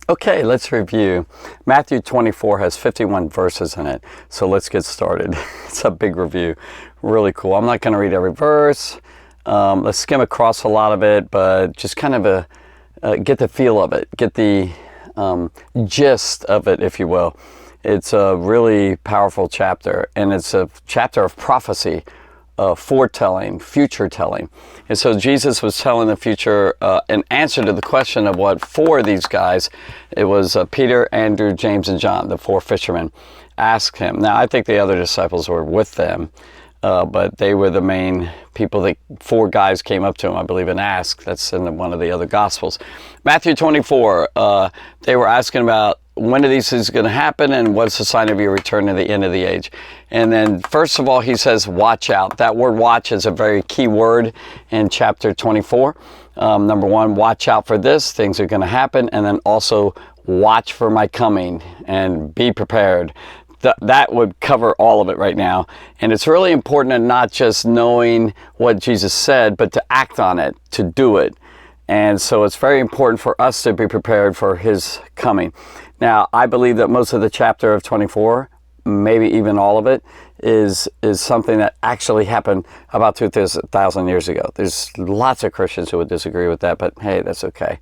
Okay, let's review. Matthew 24 has 51 verses in it, so let's get started. It's a big review. Really cool. I'm not going to read every verse. Let's skim across a lot of it, but just kind of get the feel of it, get the gist of it, if you will. It's a really powerful chapter, and it's a chapter of prophecy, foretelling, future telling. And so Jesus was telling the future in answer to the question of what for these guys. It was Peter, Andrew, James, and John, the four fishermen, asked him. Now, I think the other disciples were with them, but they were the main people. That four guys came up to him, I believe, and asked. That's in one of the other Gospels. Matthew 24, they were asking about when are these things going to happen and what's the sign of your return to the end of the age. And then first of all, he says, watch out. That word watch is a very key word in chapter 24. Number one, watch out for this. Things are going to happen. And then also watch for my coming and be prepared. That would cover all of it right now. And it's really important in not just knowing what Jesus said, but to act on it, to do it. And so it's very important for us to be prepared for his coming. Now, I believe that most of the chapter of 24, maybe even all of it, is something that actually happened about 2,000 years ago. There's lots of Christians who would disagree with that, but hey, that's okay.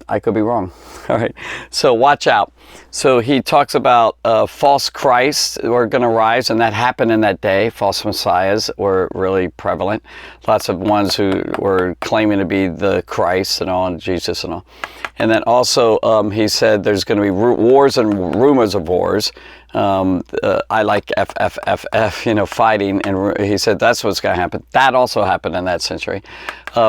I could be wrong. All right. So watch out. So he talks about false Christs were going to rise, and that happened in that day. False messiahs were really prevalent. Lots of ones who were claiming to be the Christ and all, and Jesus and all. And then also he said there's going to be wars and rumors of wars. I like FFFF, fighting. And he said that's what's going to happen. That also happened in that century.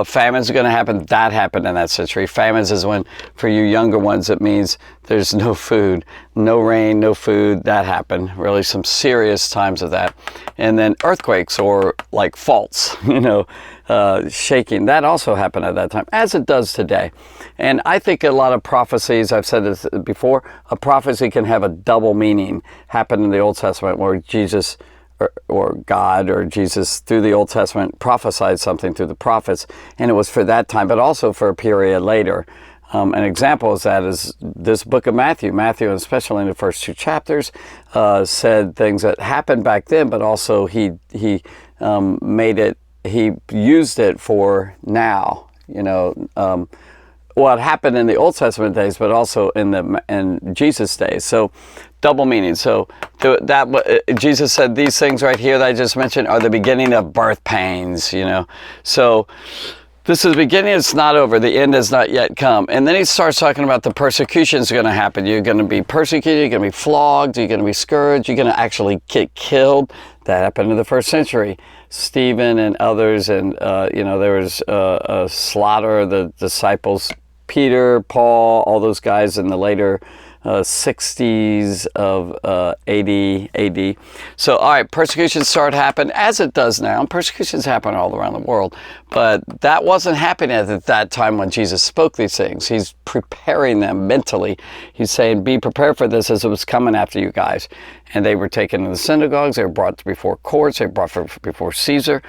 Famines are going to happen. That happened in that century. Famines is when, for you younger ones, it means there's no food, no rain, no food. That happened. Really some serious times of that. And then earthquakes or like faults, shaking. That also happened at that time, as it does today. And I think a lot of prophecies, I've said this before, a prophecy can have a double meaning. Happened in the Old Testament where Jesus or God or Jesus through the Old Testament prophesied something through the prophets, and it was for that time, but also for a period later. An example of that is this book of Matthew. Matthew, especially in the first two chapters, said things that happened back then, but also he used it for now. What happened in the Old Testament days, but also in Jesus' days. So double meaning. So Jesus said these things right here that I just mentioned are the beginning of birth pains. So this is the beginning, it's not over. The end has not yet come. And then he starts talking about the persecutions going to happen. You're going to be persecuted, you're going to be flogged, you're going to be scourged, you're going to actually get killed. That happened in the first century. Stephen and others, and there was a slaughter of the disciples. Peter, Paul, all those guys in the later 60s of AD. So, all right, persecutions start happening, as it does now. Persecutions happen all around the world. But that wasn't happening at that time when Jesus spoke these things. He's preparing them mentally. He's saying, be prepared for this as it was coming after you guys. And they were taken to the synagogues. They were brought before courts. They were brought before Caesar.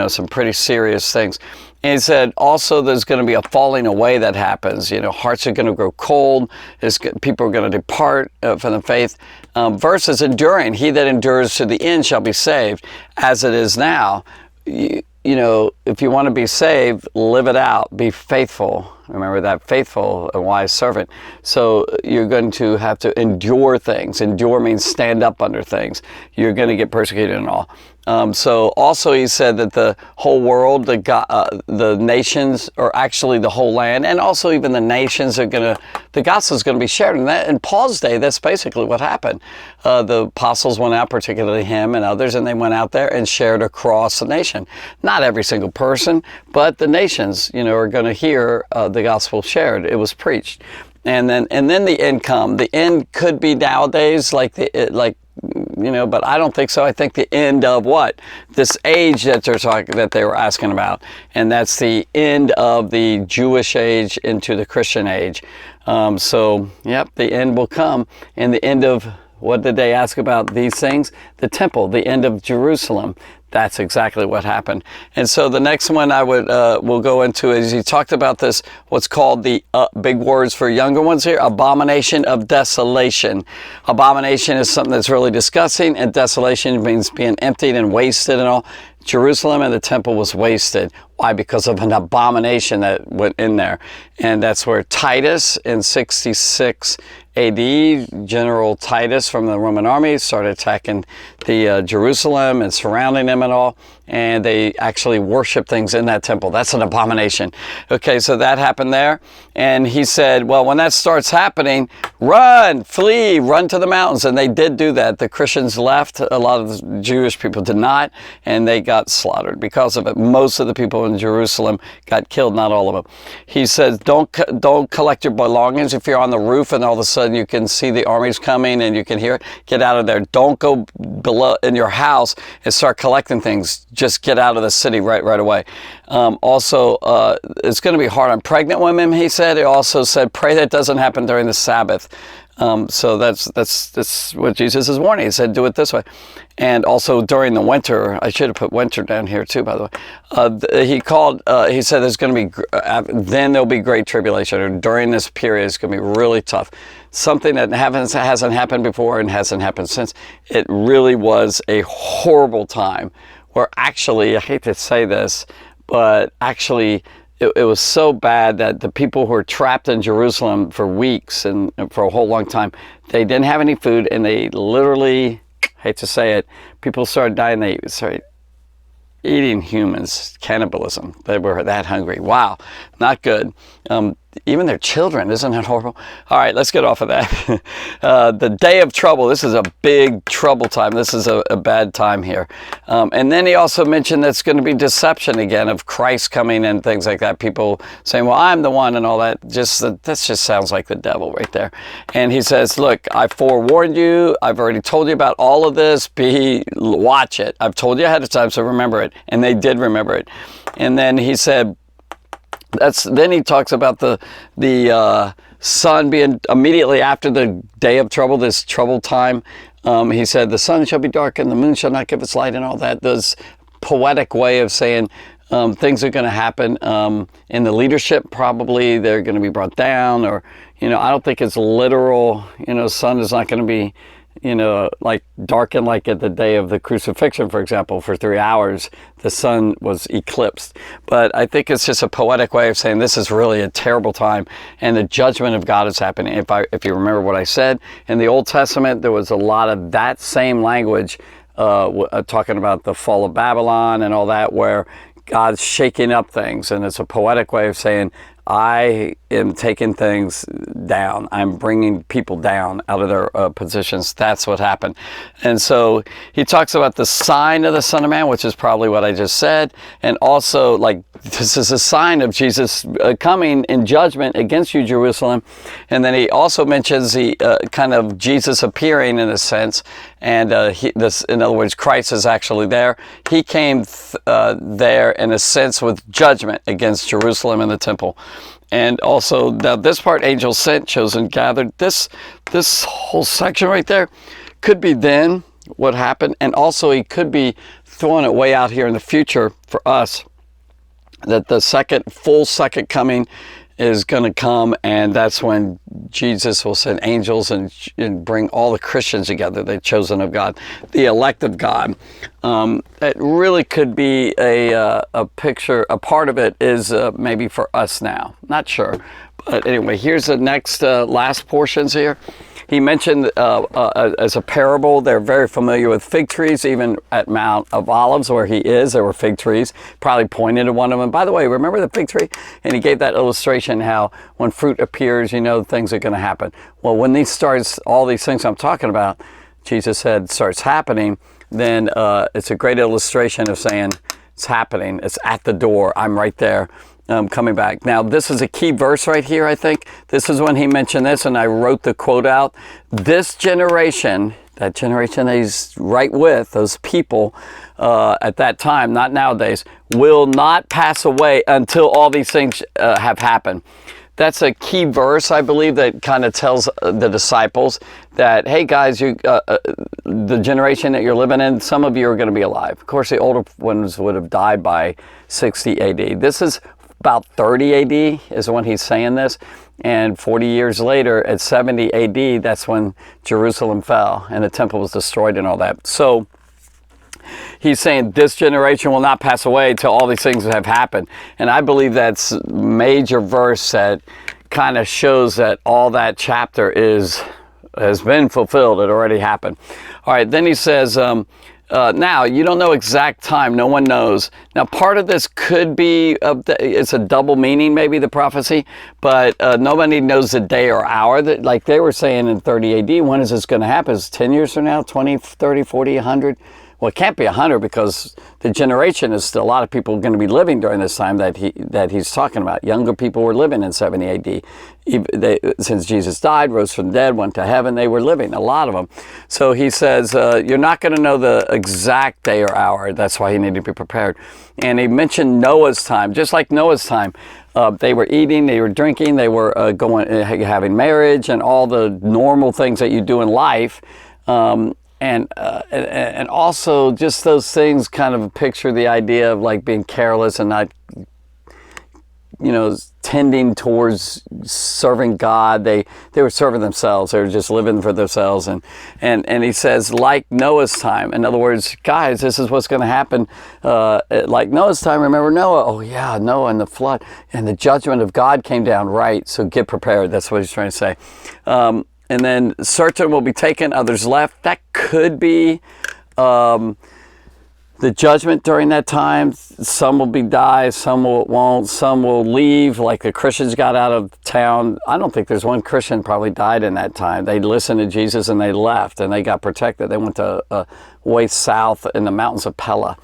Some pretty serious things. And he said, also, there's going to be a falling away that happens. Hearts are going to grow cold. People are going to depart from the faith. Versus enduring. He that endures to the end shall be saved. As it is now, if you want to be saved, live it out. Be faithful. Remember that, faithful, a wise servant. So you're going to have to endure things. Endure means stand up under things. You're going to get persecuted and all. So also he said that the whole world, the nations, or actually the whole land, and also even the nations the gospel is going to be shared. And that in Paul's day, that's basically what happened. The apostles went out, particularly him and others, and they went out there and shared across the nation. Not every single person, but the nations, are going to hear the gospel shared. It was preached. And then the end come. The end could be nowadays but I don't think so. I think the end of what? This age that they were asking about. And that's the end of the Jewish age into the Christian age. The end will come. And the end of, what did they ask about these things? The temple, the end of Jerusalem. That's exactly what happened. And so the next one I would will go into is he talked about this, what's called the big words for younger ones here, abomination of desolation. Abomination is something that's really disgusting, and desolation means being emptied and wasted and all. Jerusalem and the temple was wasted. Why? Because of an abomination that went in there. And that's where Titus in 66 AD, General Titus from the Roman army started attacking the Jerusalem and surrounding them and all. And they actually worship things in that temple. That's an abomination. Okay, so that happened there. And he said, well, when that starts happening, run, flee, run to the mountains. And they did do that. The Christians left. A lot of the Jewish people did not. And they got slaughtered because of it. Most of the people in Jerusalem got killed, not all of them. He says, don't collect your belongings. If you're on the roof and all of a sudden you can see the armies coming and you can hear it, get out of there. Don't go below in your house and start collecting things. Just get out of the city right away. Also, it's going to be hard on pregnant women, he said. He also said, pray that doesn't happen during the Sabbath. So that's what Jesus is warning. He said, do it this way. And also during the winter, I should have put winter down here too, by the way. He said there's going to be, then there'll be great tribulation, or during this period, it's going to be really tough. Something that hasn't happened before and hasn't happened since. It really was a horrible time where actually, I hate to say this, but actually, it was so bad that the people who were trapped in Jerusalem for weeks and for a whole long time, they didn't have any food, and they literally, hate to say it, people started dying. They started eating humans, cannibalism. They were that hungry. Wow, not good. Even their children, isn't that horrible? All right, let's get off of that. The day of trouble, this is a big trouble time. This is a bad time here. And then he also mentioned that's going to be deception again of Christ coming and things like that. People saying, well, I'm the one and all that. That just sounds like the devil right there. And he says, look, I forewarned you. I've already told you about all of this. Watch it. I've told you ahead of time, so remember it. And they did remember it. And then he said, then he talks about the sun being immediately after the day of trouble, this trouble time. He said, the sun shall be dark and the moon shall not give its light, and all that. This poetic way of saying things are going to happen in the leadership. Probably they're going to be brought down, or, I don't think it's literal. Sun is not going to be, like darkened like at the day of the crucifixion, for example, for 3 hours, the sun was eclipsed. But I think it's just a poetic way of saying this is really a terrible time and the judgment of God is happening. If you remember what I said, in the Old Testament, there was a lot of that same language talking about the fall of Babylon and all that, where God's shaking up things, and it's a poetic way of saying, I am taking things down. I'm bringing people down out of their positions. That's what happened. And so he talks about the sign of the Son of Man, which is probably what I just said. And also, like, this is a sign of Jesus coming in judgment against you, Jerusalem. And then he also mentions the kind of Jesus appearing in a sense. And in other words, Christ is actually there. He came there in a sense with judgment against Jerusalem and the temple. And also, now this part, angels sent, chosen, gathered. This whole section right there could be then what happened. And also, he could be throwing it way out here in the future for us, that the full second coming is going to come, and that's when Jesus will send angels and bring all the Christians together, the chosen of God, the elect of God. It really could be a picture. A part of it is maybe for us now. Not sure. But anyway, here's the next last portions here. He mentioned as a parable, they're very familiar with fig trees. Even at Mount of Olives, where he is, there were fig trees. Probably pointed to one of them. By the way, remember the fig tree? And he gave that illustration how when fruit appears, things are going to happen. Well, when all these things I'm talking about, Jesus said, starts happening, then it's a great illustration of saying, it's happening. It's at the door. I'm right there. Coming back. Now, this is a key verse right here, I think. This is when he mentioned this, and I wrote the quote out. This generation, that generation that he's right with, those people at that time, not nowadays, will not pass away until all these things have happened. that's a key verse, I believe, that kind of tells the disciples that, hey guys, the generation that you're living in, some of you are going to be alive. Of course, the older ones would have died by 60 AD. This is about 30 AD is when he's saying this. And 40 years later, at 70 AD, that's when Jerusalem fell and the temple was destroyed and all that. So he's saying this generation will not pass away till all these things have happened. And I believe that's a major verse that kind of shows that all that chapter has been fulfilled. It already happened. All right, then he says, now, you don't know exact time. No one knows. Now, part of this could be, it's a double meaning, maybe, the prophecy, but nobody knows the day or hour. That, like they were saying in 30 AD, when is this going to happen? Is it 10 years from now, 20, 30, 40, 100? Well, it can't be 100 because the generation is still a lot of people going to be living during this time that he's talking about. Younger people were living in 70 AD. Since Jesus died, rose from the dead, went to heaven, they were living, a lot of them. So he says, you're not going to know the exact day or hour. That's why you need to be prepared. And he mentioned Noah's time, just like Noah's time. They were eating, they were drinking, they were having marriage and all the normal things that you do in life. And also just those things kind of picture the idea of like being careless and not, tending towards serving God. They were serving themselves. They were just living for themselves. And he says, like Noah's time. In other words, guys, this is what's going to happen. Like Noah's time, remember Noah? Oh yeah, Noah and the flood. And the judgment of God came down, right? So get prepared. That's what he's trying to say. And then certain will be taken, others left. That could be the judgment during that time. Some will die, some won't, some will leave. Like the Christians got out of town. I don't think there's one Christian probably died in that time. They listened to Jesus and they left and they got protected. They went to way south in the mountains of Pella.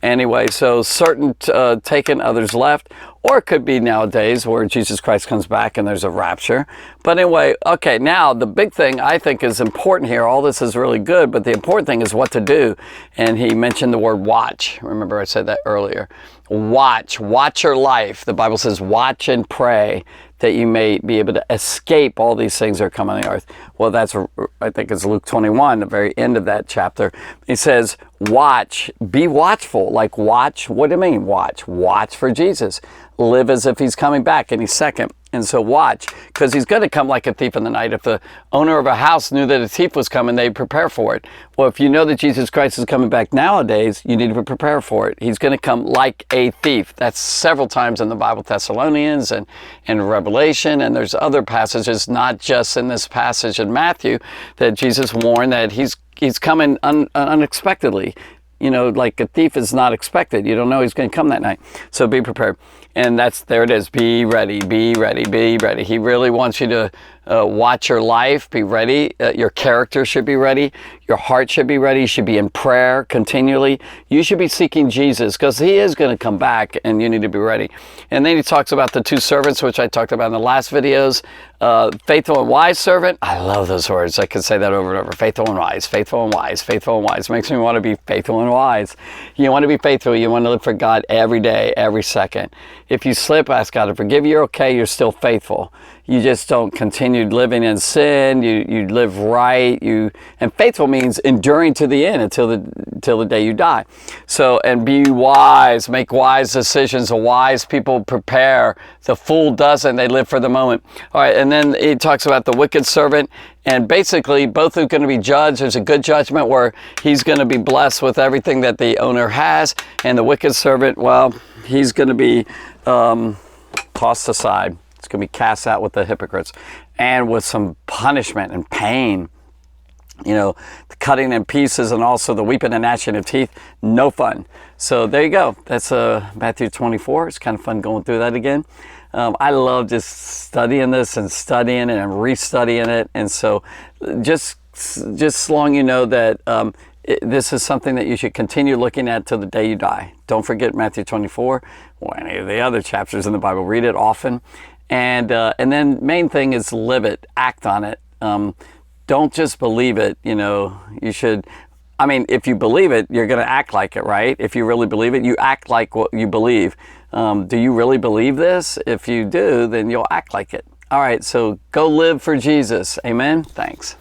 Anyway, so certain taken, others left. Or it could be nowadays where Jesus Christ comes back and there's a rapture. But anyway, okay, now the big thing I think is important here. All this is really good, but the important thing is what to do. And he mentioned the word watch. Remember I said that earlier. Watch your life. The Bible says watch and pray that you may be able to escape all these things that are coming on the earth. Well, I think it's Luke 21, the very end of that chapter. He says, watch, be watchful. Like watch, what do you mean watch? Watch for Jesus. Live as if he's coming back any second. And so watch, because he's going to come like a thief in the night. If the owner of a house knew that a thief was coming, they'd prepare for it. Well, if you know that Jesus Christ is coming back nowadays, you need to prepare for it. He's going to come like a thief. That's several times in the Bible, Thessalonians and Revelation, and there's other passages, not just in this passage in Matthew, that Jesus warned that he's coming unexpectedly. Like a thief is not expected. You don't know he's going to come that night. So be prepared. And there it is. Be ready, be ready, be ready. He really wants you to watch your life, be ready. Your character should be ready. Your heart should be ready. You should be in prayer continually. You should be seeking Jesus because he is going to come back and you need to be ready. And then he talks about the two servants, which I talked about in the last videos. Faithful and wise servant. I love those words. I could say that over and over. Faithful and wise, faithful and wise, faithful and wise. Makes me want to be faithful and wise. You want to be faithful. You want to live for God every day, every second. If you slip, ask God to forgive you. You're okay. You're still faithful. You just don't continue living in sin. You live right. And faithful means enduring to the end until the day you die. So, and be wise. Make wise decisions. The wise people prepare. The fool doesn't. They live for the moment. All right. And then he talks about the wicked servant. And basically, both are going to be judged. There's a good judgment where he's going to be blessed with everything that the owner has. And the wicked servant, well, he's going to be tossed aside. It's going to be cast out with the hypocrites and with some punishment and pain. The cutting in pieces and also the weeping and gnashing of teeth. No fun. So there you go. That's Matthew 24. It's kind of fun going through that again. I love just studying this and studying it and restudying it. And so just so long you know that this is something that you should continue looking at till the day you die. Don't forget Matthew 24 or any of the other chapters in the Bible. Read it often. And then main thing is live it, act on it. Don't just believe it. You should I mean, if you believe it, you're going to act like it, right? If you really believe it, you act like what you believe. Do you really believe this? If you do, then you'll act like it. All right, so go live for Jesus. Amen. Thanks.